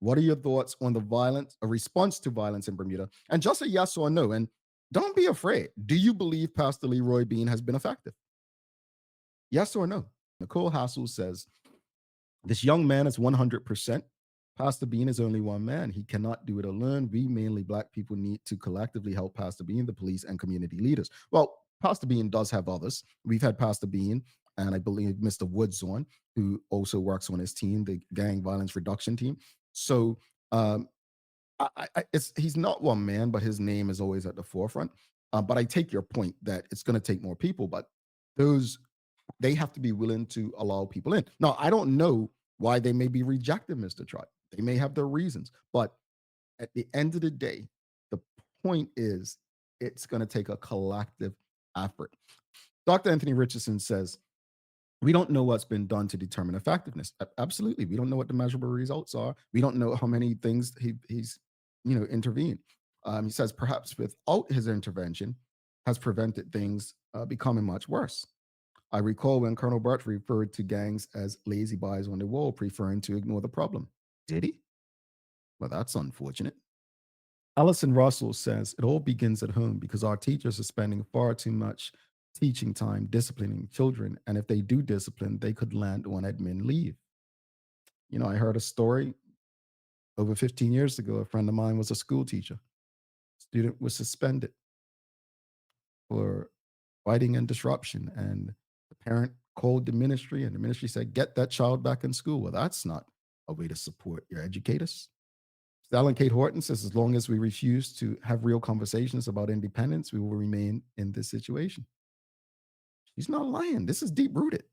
What are your thoughts on the violence, a response to violence in Bermuda? And just a yes or no. And don't be afraid. Do you believe Pastor Leroy Bean has been effective? Yes or no? Nicole Hassel says, this young man is 100%. Pastor Bean is only one man. He cannot do it alone. We, mainly Black people, need to collectively help Pastor Bean, the police, and community leaders. Well, Pastor Bean does have others. We've had Pastor Bean and I believe Mr. Woods on, who also works on his team, the gang violence reduction team. So um, he's not one man, but his name is always at the forefront. But I take your point that it's going to take more people, but those they have to be willing to allow people in. Now, I don't know why they may be rejected, Mr. Trott. They may have their reasons, but at the end of the day, the point is it's going to take a collective effort. Dr. Anthony Richardson says, we don't know what's been done to determine effectiveness. Absolutely. We don't know what the measurable results are. We don't know how many things he's intervened. He says perhaps without his intervention has prevented things becoming much worse. I recall when Colonel Birch referred to gangs as lazy boys on the wall, preferring to ignore the problem. Did he? Well, that's unfortunate. Allison Russell says it all begins at home because our teachers are spending far too much teaching time disciplining children. And if they do discipline, they could land on admin leave. I heard a story over 15 years ago. A friend of mine was a school teacher. Student was suspended for fighting and disruption. And the parent called the ministry, and the ministry said, get that child back in school. Well, that's not a way to support your educators. Alan Kate Horton says, as long as we refuse to have real conversations about independence, we will remain in this situation. She's not lying. This is deep rooted.